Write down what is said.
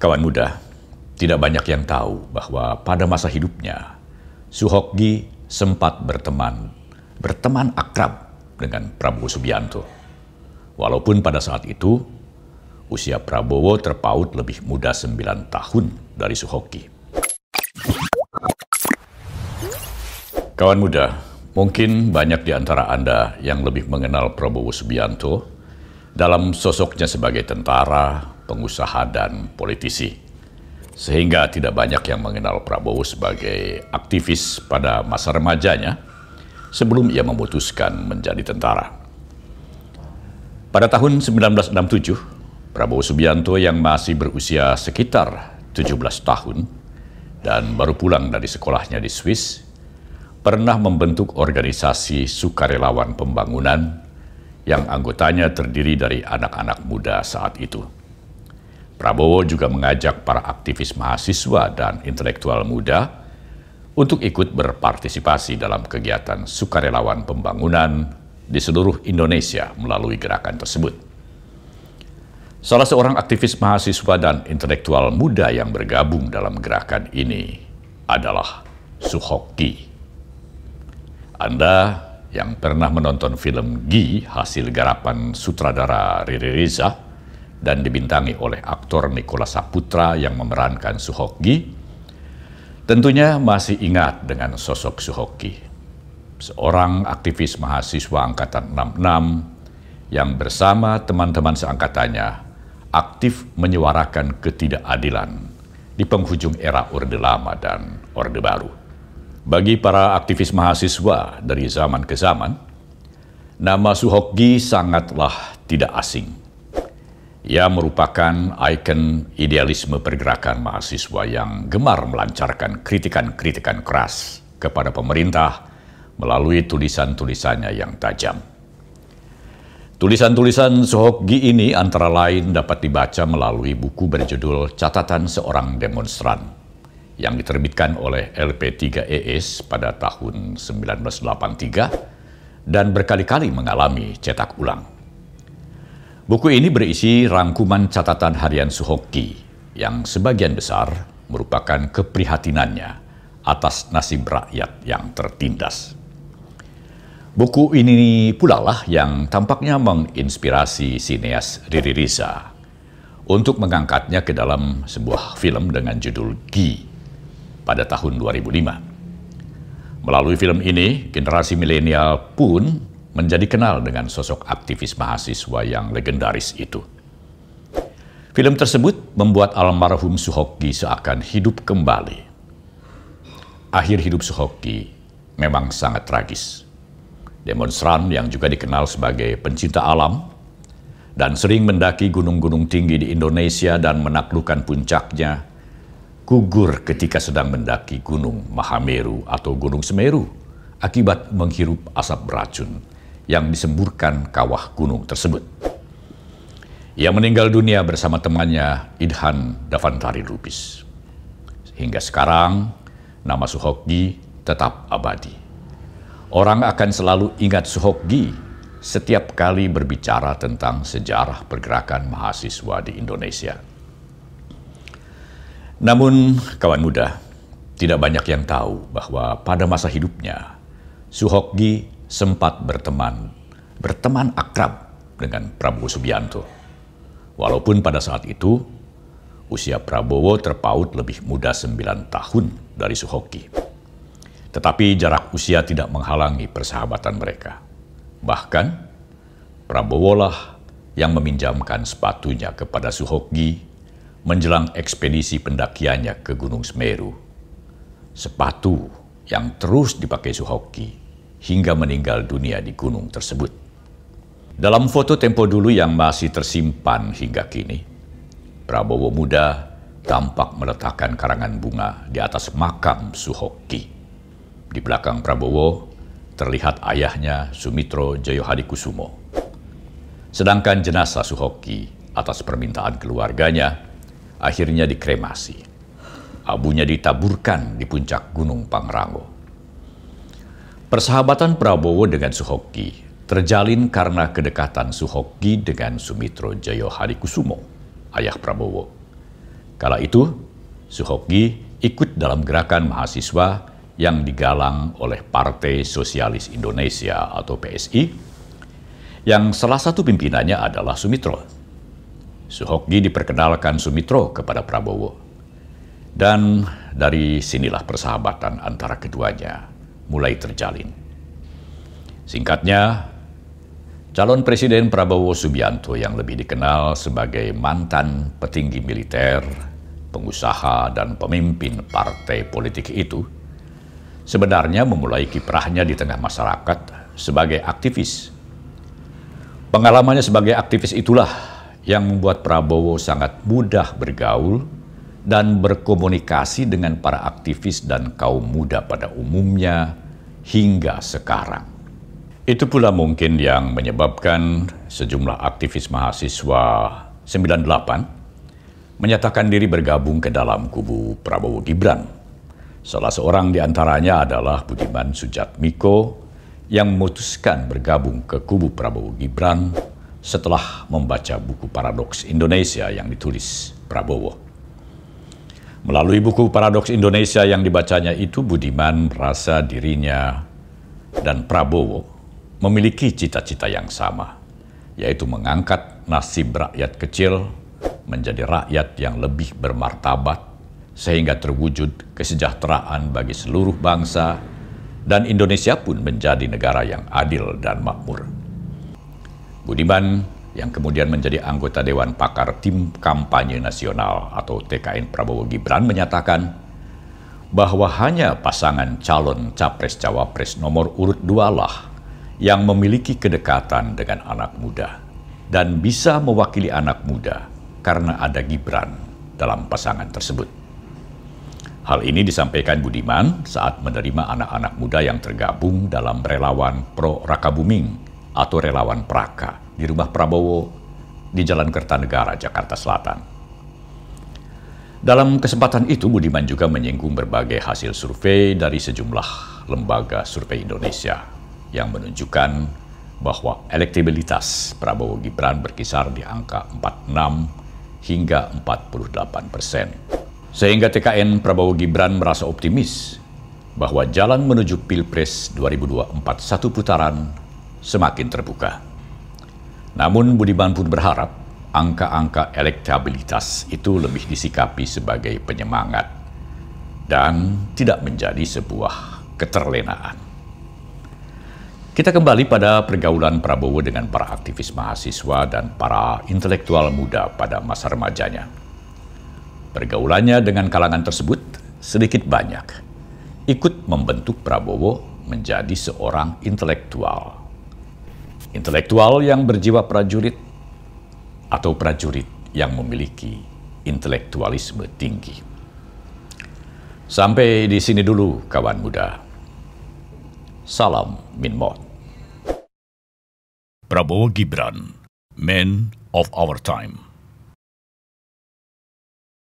Kawan muda, tidak banyak yang tahu bahwa pada masa hidupnya, Suhokgi sempat berteman akrab dengan Prabowo Subianto. Walaupun pada saat itu, usia Prabowo terpaut lebih muda 9 tahun dari Suhokgi. Kawan muda, mungkin banyak di antara Anda yang lebih mengenal Prabowo Subianto dalam sosoknya sebagai tentara, pengusaha, dan politisi. Sehingga tidak banyak yang mengenal Prabowo sebagai aktivis pada masa remajanya sebelum ia memutuskan menjadi tentara. Pada tahun 1967, Prabowo Subianto yang masih berusia sekitar 17 tahun dan baru pulang dari sekolahnya di Swiss, pernah membentuk organisasi sukarelawan pembangunan yang anggotanya terdiri dari anak-anak muda saat itu. Prabowo juga mengajak para aktivis mahasiswa dan intelektual muda untuk ikut berpartisipasi dalam kegiatan sukarelawan pembangunan di seluruh Indonesia melalui gerakan tersebut. Salah seorang aktivis mahasiswa dan intelektual muda yang bergabung dalam gerakan ini adalah Suhokgi. Anda yang pernah menonton film Gi hasil garapan sutradara Riri Riza dan dibintangi oleh aktor Nicholas Saputra yang memerankan Suhokgi, tentunya masih ingat dengan sosok Suhokgi, seorang aktivis mahasiswa angkatan 66 yang bersama teman-teman seangkatannya aktif menyuarakan ketidakadilan di penghujung era Orde Lama dan Orde Baru. Bagi para aktivis mahasiswa dari zaman ke zaman, nama Suhokgi sangatlah tidak asing. Ia merupakan ikon idealisme pergerakan mahasiswa yang gemar melancarkan kritikan-kritikan keras kepada pemerintah melalui tulisan-tulisannya yang tajam. Tulisan-tulisan Suhokgi ini antara lain dapat dibaca melalui buku berjudul Catatan Seorang Demonstran yang diterbitkan oleh LP3ES pada tahun 1983 dan berkali-kali mengalami cetak ulang. Buku ini berisi rangkuman catatan harian Suhokgi yang sebagian besar merupakan keprihatinannya atas nasib rakyat yang tertindas. Buku ini pula lah yang tampaknya menginspirasi sineas Riri Riza untuk mengangkatnya ke dalam sebuah film dengan judul Gi pada tahun 2005. Melalui film ini, generasi milenial pun menjadi kenal dengan sosok aktivis mahasiswa yang legendaris itu. Film tersebut membuat almarhum Suhokgi seakan hidup kembali. Akhir hidup Suhokgi memang sangat tragis. Demonstran yang juga dikenal sebagai pencinta alam dan sering mendaki gunung-gunung tinggi di Indonesia dan menaklukkan puncaknya, gugur ketika sedang mendaki Gunung Mahameru atau Gunung Semeru akibat menghirup asap beracun yang disemburkan kawah gunung tersebut. Ia meninggal dunia bersama temannya Idhan Davantari Lubis. Hingga sekarang, nama Suhokgi tetap abadi. Orang akan selalu ingat Suhokgi setiap kali berbicara tentang sejarah pergerakan mahasiswa di Indonesia. Namun, kawan muda, tidak banyak yang tahu bahwa pada masa hidupnya, Suhokgi sempat berteman akrab dengan Prabowo Subianto. Walaupun pada saat itu, usia Prabowo terpaut lebih muda 9 tahun dari Suhokgi. Tetapi jarak usia tidak menghalangi persahabatan mereka. Bahkan, Prabowo lah yang meminjamkan sepatunya kepada Suhokgi menjelang ekspedisi pendakiannya ke Gunung Semeru. Sepatu yang terus dipakai Suhokgi hingga meninggal dunia di gunung tersebut. Dalam foto tempo dulu yang masih tersimpan hingga kini, Prabowo muda tampak meletakkan karangan bunga di atas makam Suhokgi. Di belakang Prabowo terlihat ayahnya Sumitro Joyohadikusumo. Sedangkan jenazah Suhokgi atas permintaan keluarganya akhirnya dikremasi. Abunya ditaburkan di puncak Gunung Pangrango. Persahabatan Prabowo dengan Suhokgi terjalin karena kedekatan Suhokgi dengan Sumitro Joyohadikusumo, ayah Prabowo. Kala itu, Suhoki ikut dalam gerakan mahasiswa yang digalang oleh Partai Sosialis Indonesia atau PSI, yang salah satu pimpinannya adalah Sumitro. Suhoki diperkenalkan Sumitro kepada Prabowo, dan dari sinilah persahabatan antara keduanya mulai terjalin. Singkatnya, calon Presiden Prabowo Subianto yang lebih dikenal sebagai mantan petinggi militer, pengusaha, dan pemimpin partai politik itu sebenarnya memulai kiprahnya di tengah masyarakat sebagai aktivis. Pengalamannya sebagai aktivis itulah yang membuat Prabowo sangat mudah bergaul dan berkomunikasi dengan para aktivis dan kaum muda pada umumnya hingga sekarang. Itu pula mungkin yang menyebabkan sejumlah aktivis mahasiswa 98 menyatakan diri bergabung ke dalam kubu Prabowo Gibran. Salah seorang di antaranya adalah Budiman Sujatmiko yang memutuskan bergabung ke kubu Prabowo Gibran setelah membaca buku Paradoks Indonesia yang ditulis Prabowo. Melalui buku Paradoks Indonesia yang dibacanya itu, Budiman merasa dirinya dan Prabowo memiliki cita-cita yang sama, yaitu mengangkat nasib rakyat kecil menjadi rakyat yang lebih bermartabat, sehingga terwujud kesejahteraan bagi seluruh bangsa, dan Indonesia pun menjadi negara yang adil dan makmur. Budiman, yang kemudian menjadi anggota Dewan Pakar Tim Kampanye Nasional atau TKN Prabowo Gibran, menyatakan bahwa hanya pasangan calon Capres-Cawapres nomor urut 2 lah yang memiliki kedekatan dengan anak muda dan bisa mewakili anak muda karena ada Gibran dalam pasangan tersebut. Hal ini disampaikan Budiman saat menerima anak-anak muda yang tergabung dalam relawan Pro Rakabuming atau relawan Praka di rumah Prabowo di Jalan Kertanegara, Jakarta Selatan. Dalam kesempatan itu, Budiman juga menyinggung berbagai hasil survei dari sejumlah lembaga survei Indonesia yang menunjukkan bahwa elektabilitas Prabowo Gibran berkisar di angka 46 hingga 48%. Sehingga TKN Prabowo Gibran merasa optimis bahwa jalan menuju Pilpres 2024 satu putaran semakin terbuka. Namun Budiman pun berharap angka-angka elektabilitas itu lebih disikapi sebagai penyemangat dan tidak menjadi sebuah keterlenaan. Kita kembali pada pergaulan Prabowo dengan para aktivis mahasiswa dan para intelektual muda pada masa remajanya. Pergaulannya dengan kalangan tersebut sedikit banyak ikut membentuk Prabowo menjadi seorang intelektual. Intelektual yang berjiwa prajurit atau prajurit yang memiliki intelektualisme tinggi. Sampai di sini dulu kawan muda. Salam Minmot. Prabowo Gibran, Man of Our Time.